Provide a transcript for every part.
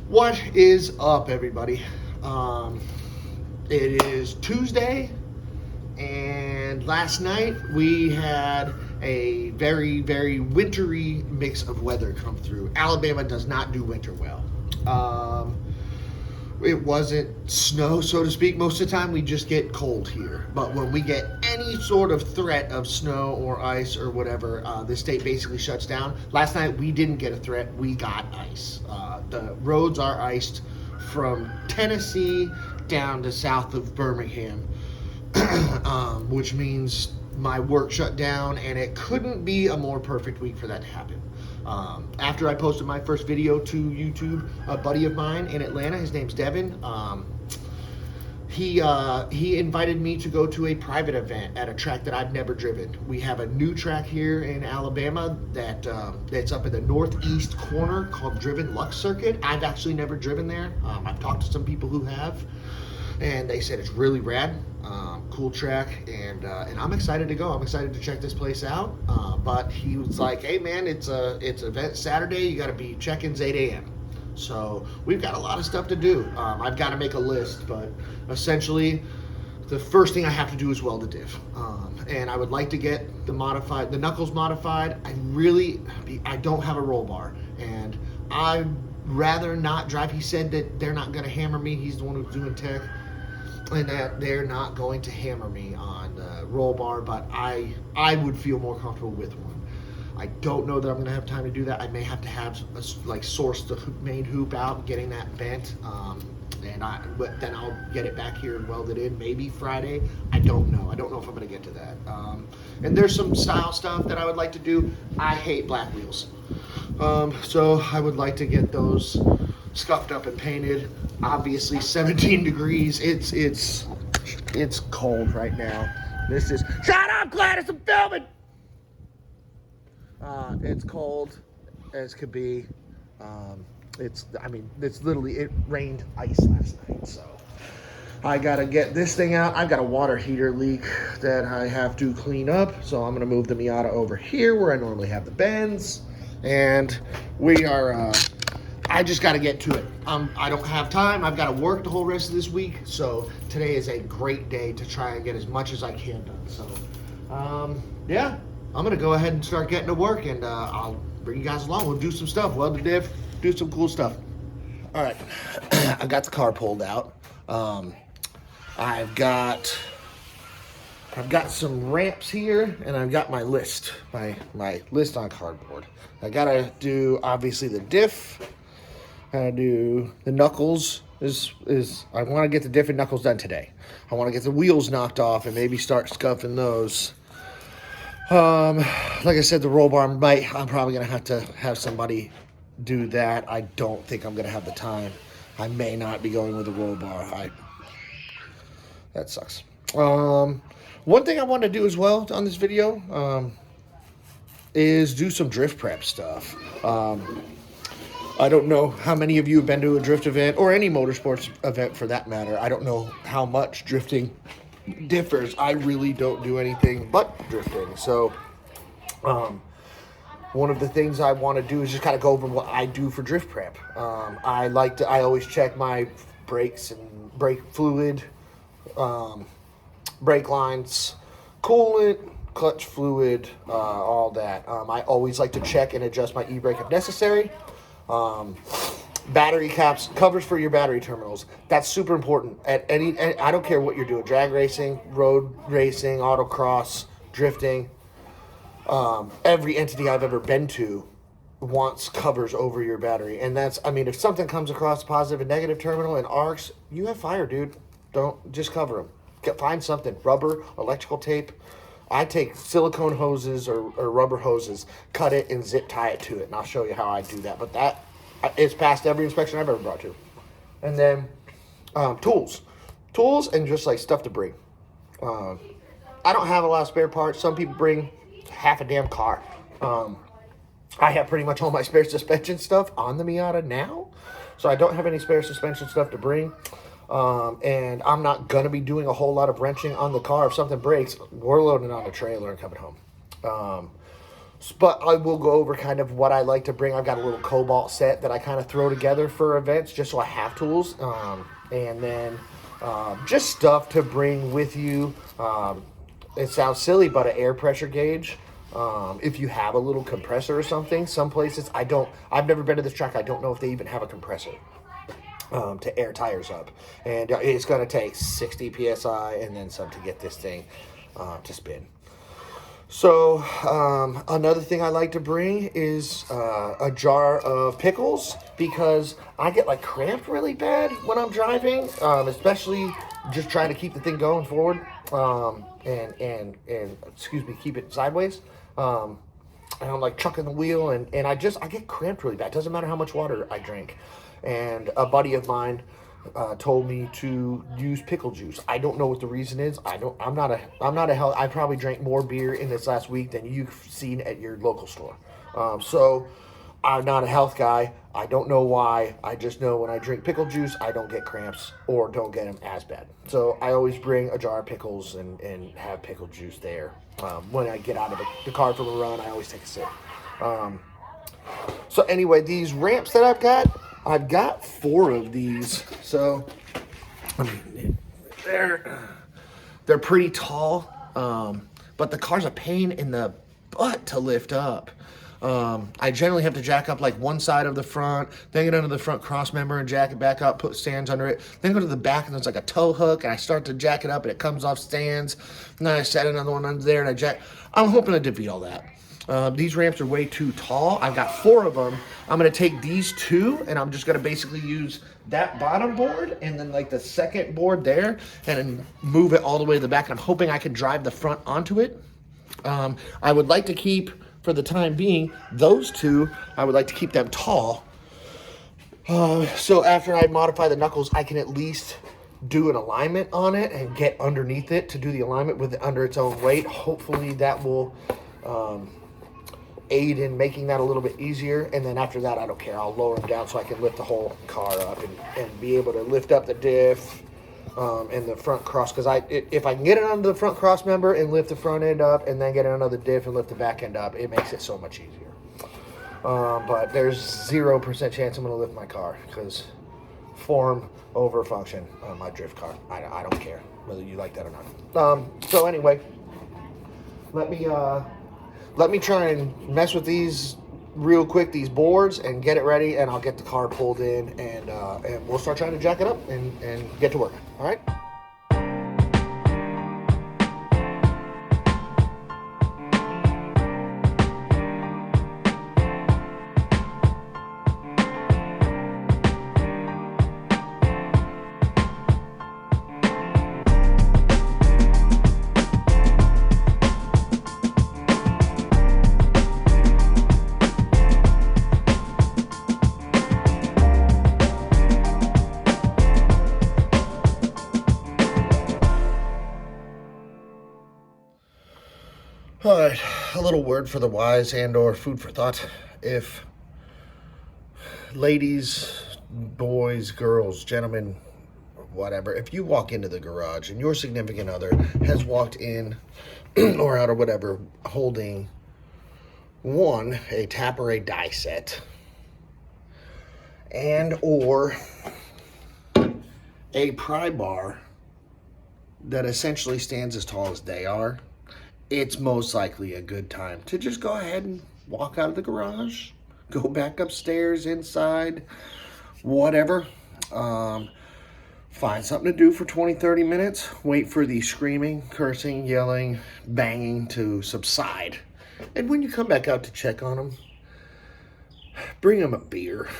What is up, everybody? It is Tuesday, and last night we had a very, very wintry mix of weather come through. Alabama does not do winter well. It wasn't snow, so to speak. Most of the time we just get cold here. But when we get any sort of threat of snow or ice or whatever, the state basically shuts down. Last night we didn't get a threat. We got ice. The roads are iced from Tennessee down to south of Birmingham, which means my work shut down, and it couldn't be a more perfect week for that to happen. After I posted my first video to YouTube, a buddy of mine in Atlanta, his name's Devin, he invited me to go to a private event at a track that I've never driven. We have a new track here in Alabama that's up in the northeast corner called Driven Lux Circuit. I've actually never driven there. I've talked to some people who have, and they said it's really rad, cool track, and I'm excited to go. I'm excited to check this place out. But he was like, "Hey man, it's event Saturday. You got to be check-ins 8 a.m." So we've got a lot of stuff to do. I've got to make a list, but essentially, the first thing I have to do is weld a diff, and I would like to get the knuckles modified. I don't have a roll bar, and I'd rather not drive. He said that they're not going to hammer me. He's the one who's doing tech, and that they're not going to hammer me on the roll bar, but I would feel more comfortable with one. I don't know that I'm going to have time to do that. I may have to source the main hoop out, getting that bent, but then I'll get it back here and weld it in maybe Friday. I don't know. I don't know if I'm going to get to that. And there's some style stuff that I would like to do. I hate black wheels. So I would like to get those scuffed up and painted. Obviously 17 degrees. It's cold right now. Shut up, Gladys, I'm filming! It's cold as could be. It rained ice last night, so I gotta get this thing out. I've got a water heater leak that I have to clean up, so I'm gonna move the Miata over here where I normally have the Benz, and I just gotta get to it. I don't have time. I've gotta work the whole rest of this week, so today is a great day to try and get as much as I can done. So, yeah. I'm going to go ahead and start getting to work, and I'll bring you guys along. We'll do some stuff, weld the diff, do some cool stuff. All right, I got the car pulled out. I've got some ramps here, and I've got my list, my list on cardboard. I got to do, obviously, the diff. I got to do the knuckles. I want to get the diff and knuckles done today. I want to get the wheels knocked off and maybe start scuffing those. Like I said, the roll bar I'm probably going to have somebody do that. I don't think I'm going to have the time. I may not be going with a roll bar. That sucks. One thing I want to do as well on this video, is do some drift prep stuff. I don't know how many of you have been to a drift event or any motorsports event for that matter. I don't know how much drifting differs. I really don't do anything but drifting. So one of the things I want to do is just kind of go over what I do for drift prep. I always check my brakes and brake fluid, brake lines, coolant, clutch fluid, all that. I always like to check and adjust my e-brake if necessary. Battery caps, covers for your battery terminals. That's super important. I don't care what you're doing, drag racing, road racing, autocross, drifting. Every entity I've ever been to wants covers over your battery. And if something comes across positive and negative terminal and arcs, you have fire, dude. Don't just cover them. Find something, rubber, electrical tape. I take silicone hoses or rubber hoses, cut it and zip tie it to it, and I'll show you how I do that. But it's passed every inspection I've ever brought to. And then tools and just like stuff to bring. I don't have a lot of spare parts. Some people bring half a damn car. I have pretty much all my spare suspension stuff on the Miata now, so I don't have any spare suspension stuff to bring. And I'm not going to be doing a whole lot of wrenching on the car. If something breaks, we're loading it on the trailer and coming home. But I will go over kind of what I like to bring. I've got a little Cobalt set that I kind of throw together for events just so I have tools. And then just stuff to bring with you. It sounds silly, but an air pressure gauge. If you have a little compressor or something, some places I've never been to this track. I don't know if they even have a compressor to air tires up. And it's going to take 60 PSI and then some to get this thing to spin. So another thing I like to bring is a jar of pickles, because I get like cramped really bad when I'm driving, especially just trying to keep the thing going forward and excuse me, keep it sideways. And I'm like chucking the wheel and I get cramped really bad. Doesn't matter how much water I drink. And a buddy of mine told me to use pickle juice. I don't know what the reason is. I'm not a hell. I probably drank more beer in this last week than you've seen at your local store. So I'm not a health guy. I don't know why. I just know when I drink pickle juice, I don't get cramps or don't get them as bad. So I always bring a jar of pickles and have pickle juice there. When I get out of the car from a run, I always take a sip. So anyway, these ramps that I've got 4 of these. So they're pretty tall, but the car's a pain in the butt to lift up. I generally have to jack up like one side of the front, then get under the front cross member and jack it back up, put stands under it, then go to the back and there's like a tow hook and I start to jack it up and it comes off stands, and then I set another one under there and I jack. I'm hoping to defeat all that. These ramps are way too tall. I've got 4 of them. I'm going to take these 2 and I'm just going to basically use that bottom board and then like the second board there and then move it all the way to the back. And I'm hoping I can drive the front onto it. I would like to keep, for the time being, those 2, I would like to keep them tall. So after I modify the knuckles, I can at least do an alignment on it and get underneath it to do the alignment with it under its own weight. Hopefully that will aid in making that a little bit easier. And then after that, I don't care. I'll lower them down so I can lift the whole car up and be able to lift up the diff and the front cross. Because if I can get it under the front cross member and lift the front end up and then get it under the diff and lift the back end up, it makes it so much easier. But there's 0% chance I'm going to lift my car because form over function on my drift car. I don't care whether you like that or not. So anyway, let me try and mess with these real quick, these boards, and get it ready, and I'll get the car pulled in, and we'll start trying to jack it up and get to work. All right? All right, a little word for the wise and or food for thought. If ladies, boys, girls, gentlemen, whatever, if you walk into the garage and your significant other has walked in or out or whatever holding a tap or a die set and or a pry bar that essentially stands as tall as they are, it's most likely a good time to just go ahead and walk out of the garage, go back upstairs, inside, whatever. Find something to do for 20, 30 minutes. Wait for the screaming, cursing, yelling, banging to subside. And when you come back out to check on them, bring them a beer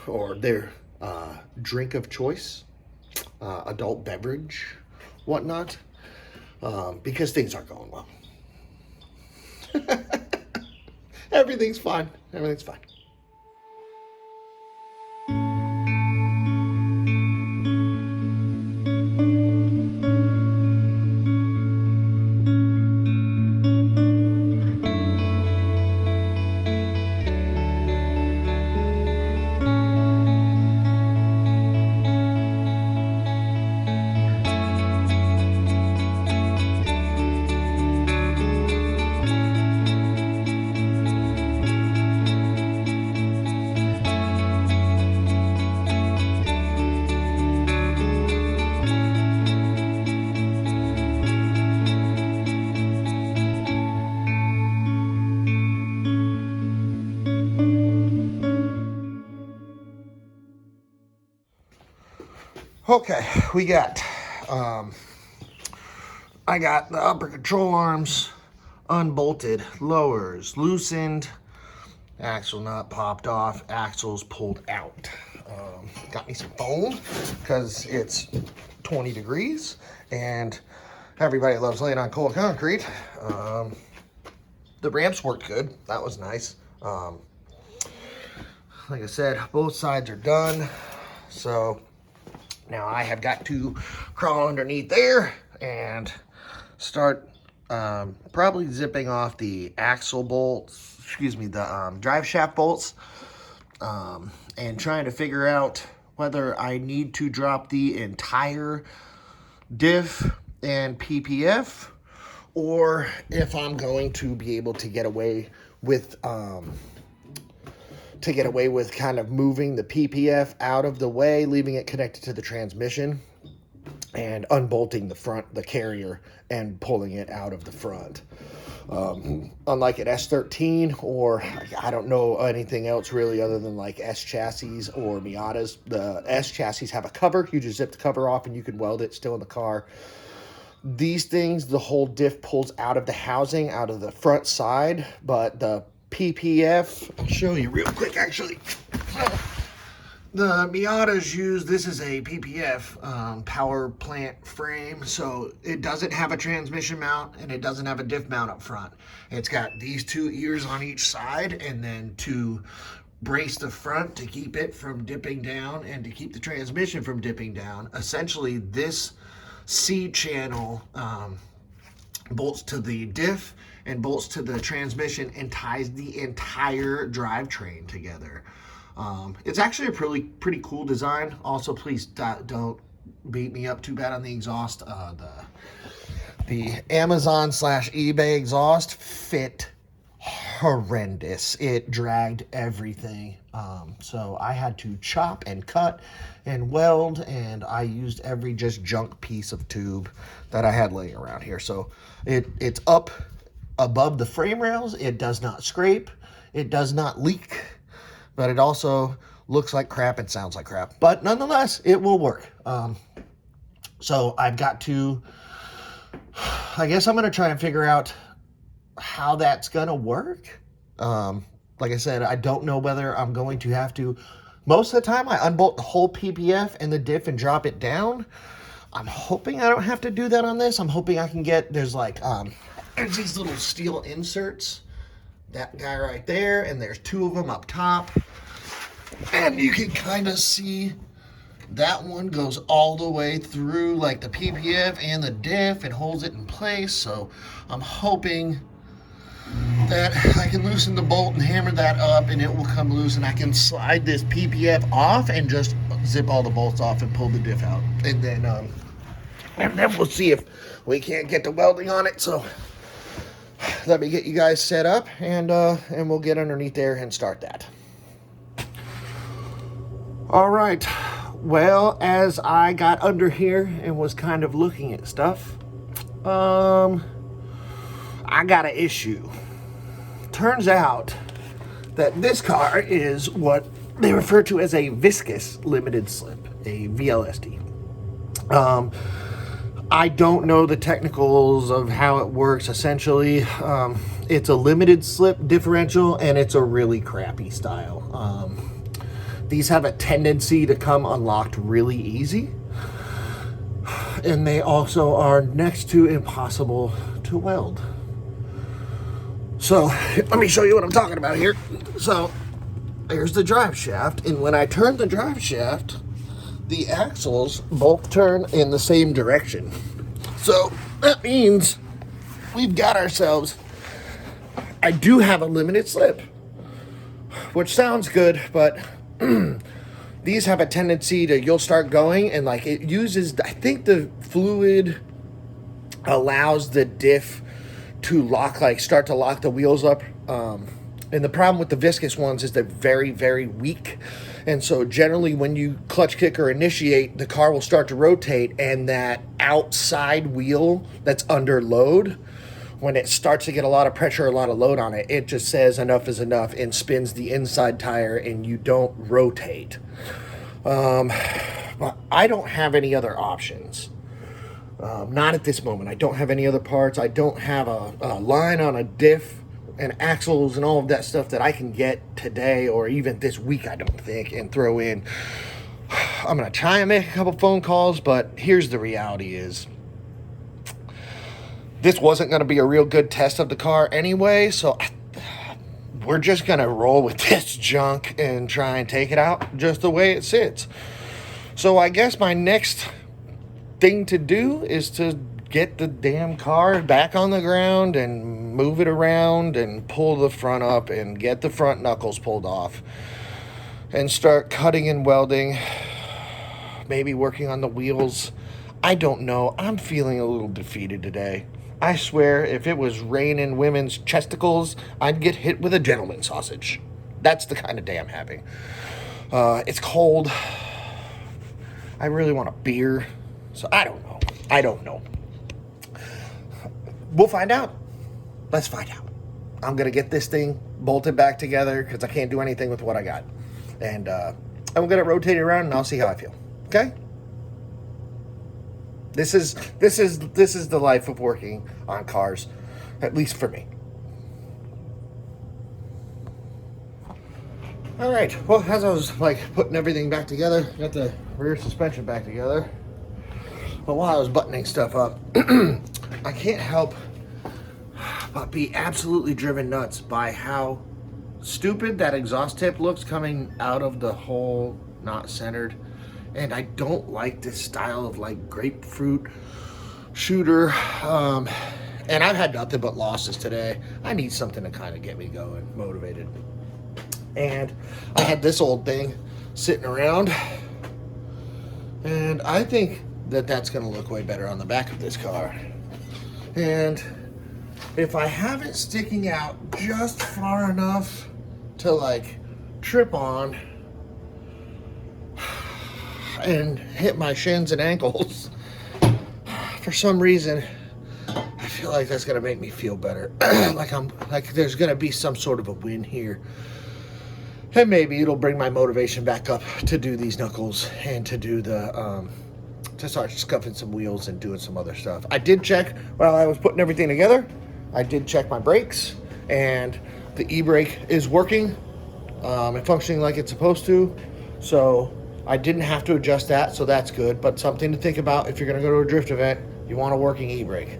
or their drink of choice, adult beverage, whatnot, because things aren't going well. Everything's fine. Everything's fine. Okay, we got, I got the upper control arms unbolted, lowers loosened, axle nut popped off, axles pulled out. Got me some foam because it's 20 degrees and everybody loves laying on cold concrete. The ramps worked good. That was nice. Like I said, both sides are done. So now I have got to crawl underneath there and start probably zipping off the axle bolts, the drive shaft bolts, and trying to figure out whether I need to drop the entire diff and PPF, or if I'm going to be able to get away with kind of moving the PPF out of the way, leaving it connected to the transmission, and unbolting the carrier and pulling it out of the front. Unlike an S13, or I don't know anything else really other than like S chassis or Miatas. The S chassis have a cover. You just zip the cover off and you can weld it still in the car. These things, the whole diff pulls out of the housing, out of the front side, but the PPF, I'll show you real quick actually. The Miatas this is a PPF power plant frame, so it doesn't have a transmission mount and it doesn't have a diff mount up front. It's got these two ears on each side, and then to brace the front to keep it from dipping down and to keep the transmission from dipping down. Essentially, this C channel bolts to the diff and bolts to the transmission and ties the entire drivetrain together. It's actually a pretty cool design. Also, please don't beat me up too bad on the exhaust. The Amazon / eBay exhaust fit horrendous. It dragged everything. So I had to chop and cut and weld, and I used every just junk piece of tube that I had laying around here. So it's up above the frame rails. It does not scrape. It does not leak. But it also looks like crap and sounds like crap. But nonetheless, it will work. So I've got to, I guess I'm going to try and figure out how that's going to work. Like I said, I don't know whether I'm going to have to, most of the time I unbolt the whole PPF and the diff and drop it down. I'm hoping I don't have to do that on this. I'm hoping I can get, there's these little steel inserts. That guy right there, and there's two of them up top. And you can kind of see that one goes all the way through like the PPF and the diff and holds it in place. So I'm hoping that I can loosen the bolt and hammer that up and it will come loose, and I can slide this PPF off and just zip all the bolts off and pull the diff out. And then we'll see if we can't get the welding on it. So let me get you guys set up, and we'll get underneath there and start that. All right. Well, as I got under here and was kind of looking at stuff, I got an issue. Turns out that this car is what they refer to as a viscous limited slip, a VLSD. I don't know the technicals of how it works. Essentially, it's a limited slip differential, and it's a really crappy style. These have a tendency to come unlocked really easy, and they also are next to impossible to weld. So let me show you what I'm talking about here. So there's the drive shaft, and when I turn the drive shaft, the axles both turn in the same direction. So that means we've got ourselves, I do have a limited slip, which sounds good, but these have a tendency to, you'll start going and like it uses, I think the fluid allows the diff to lock, like start to lock the wheels up. And the problem with the viscous ones is they're very, very weak. And so generally when you clutch kick or initiate, the car will start to rotate, and that outside wheel that's under load, when it starts to get a lot of pressure, a lot of load on it, it just says enough is enough and spins the inside tire and you don't rotate. But I don't have any other options. Not at this moment. I don't have any other parts. I don't have a line on a diff and axles and all of that stuff that I can get today or even this week, I don't think, and throw in. I'm going to try and make a couple phone calls, but here's the reality is this wasn't going to be a real good test of the car anyway, so we're just going to roll with this junk and try and take it out just the way it sits. So I guess my next thing to do is to get the damn car back on the ground and move it around and pull the front up and get the front knuckles pulled off and start cutting and welding, maybe working on the wheels. I don't know. I'm feeling a little defeated today. I swear, if it was raining women's chesticles, I'd get hit with a gentleman sausage. That's the kind of day I'm having. It's cold. I really want a beer. So I don't know. We'll find out. Let's find out. I'm going to get this thing bolted back together because I can't do anything with what I got. And I'm going to rotate it around and I'll see how I feel. Okay? This is the life of working on cars, at least for me. All right. Well, as I was putting everything back together, got the rear suspension back together. But while I was buttoning stuff up, I can't help but be absolutely driven nuts by how stupid that exhaust tip looks coming out of the hole not centered. And I don't like this style of grapefruit shooter. And I've had nothing but losses today. I need something to kind of get me going, motivated. And I had this old thing sitting around, and I think that that's going to look way better on the back of this car. And if I have it sticking out just far enough to trip on and hit my shins and ankles, for some reason I feel like that's going to make me feel better. There's going to be some sort of a win here. And maybe it'll bring my motivation back up to do these knuckles and to do the to start scuffing some wheels and doing some other stuff. I did check while I was putting everything together. I did check my brakes, and the e-brake is working and functioning like it's supposed to. So I didn't have to adjust that, so that's good. But something to think about if you're going to go to a drift event, you want a working e-brake.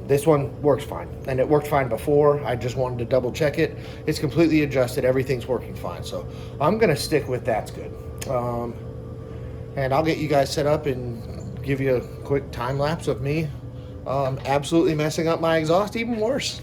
This one works fine, and it worked fine before. I just wanted to double check it. It's completely adjusted. Everything's working fine. So I'm going to stick with that's good. And I'll get you guys set up and give you a quick time lapse of me absolutely messing up my exhaust even worse.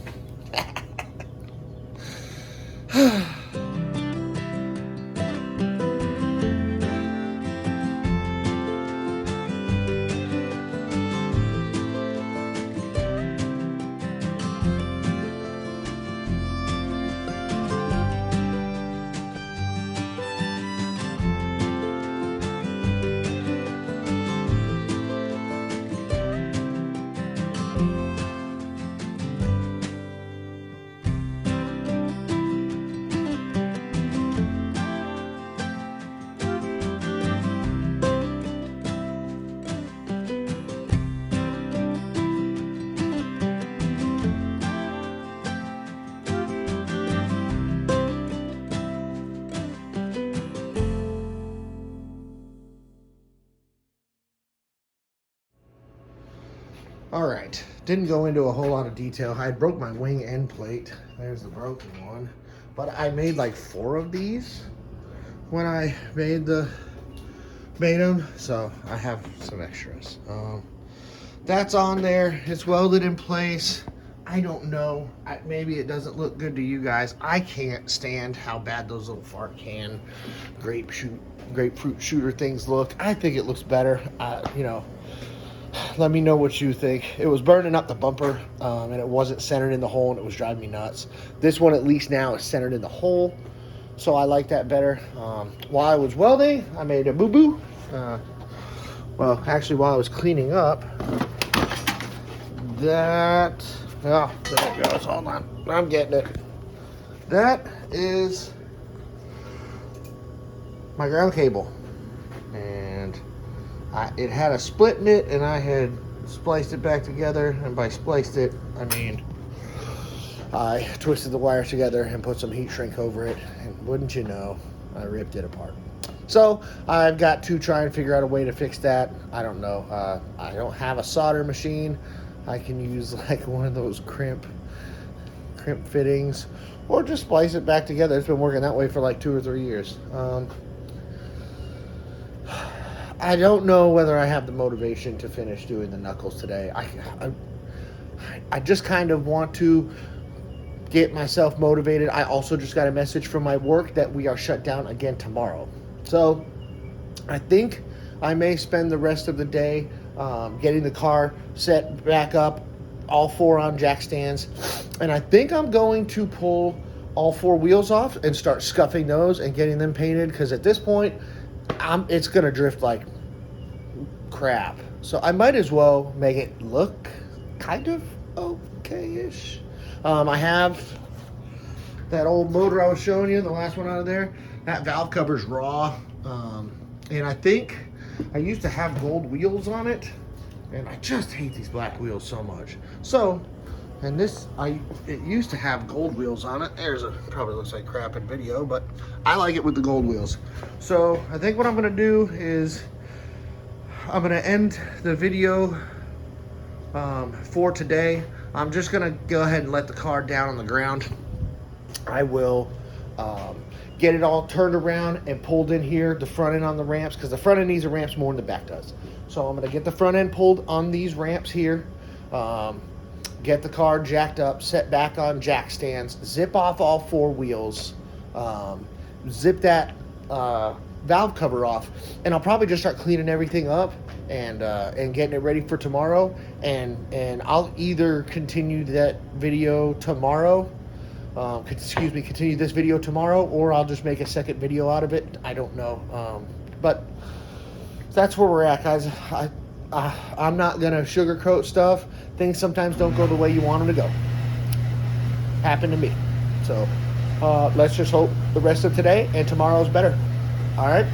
All right, didn't go into a whole lot of detail. I broke my wing end plate. There's the broken one. But I made 4 of these when I made them. So I have some extras. That's on there. It's welded in place. I don't know. Maybe it doesn't look good to you guys. I can't stand how bad those little fart can grapefruit shooter things look. I think it looks better. Let me know what you think. It was burning up the bumper, and it wasn't centered in the hole, and it was driving me nuts. This one, at least now, is centered in the hole, so I like that better. While I was welding, I made a boo-boo. Well, actually, while I was cleaning up, there it goes. Hold on. I'm getting it. That is my ground cable. And it had a split in it, and I had spliced it back together. And by spliced it, I mean I twisted the wires together and put some heat shrink over it, and wouldn't you know, I ripped it apart. So I've got to try and figure out a way to fix that. I don't know. I don't have a solder machine. I can use like one of those crimp fittings, or just splice it back together. It's been working that way for like 2 or 3 years. I don't know whether I have the motivation to finish doing the knuckles today. I just kind of want to get myself motivated. I also just got a message from my work that we are shut down again tomorrow. So I think I may spend the rest of the day getting the car set back up, all 4 on jack stands. And I think I'm going to pull all 4 wheels off and start scuffing those and getting them painted, because at this point, it's going to drift like crap. So I might as well make it look kind of okay-ish. I have that old motor I was showing you, the last one out of there. That valve cover's raw. And I think I used to have gold wheels on it, and I just hate these black wheels so much. So, and this, it used to have gold wheels on it. Probably looks like crap in video, but I like it with the gold wheels. So I think what I'm gonna do is I'm gonna end the video for today. I'm just gonna go ahead and let the car down on the ground. I will get it all turned around and pulled in here, the front end on the ramps, because the front end needs the ramps more than the back does. So I'm gonna get the front end pulled on these ramps here, get the car jacked up, set back on jack stands, zip off all 4 wheels, zip that valve cover off, and I'll probably just start cleaning everything up and getting it ready for tomorrow. And I'll either continue that video tomorrow, continue this video tomorrow, or I'll just make a second video out of it. I don't know, but that's where we're at, guys. I'm not gonna sugarcoat stuff. Things sometimes don't go the way you want them to go. Happened to me. So let's just hope the rest of today and tomorrow's better. All right.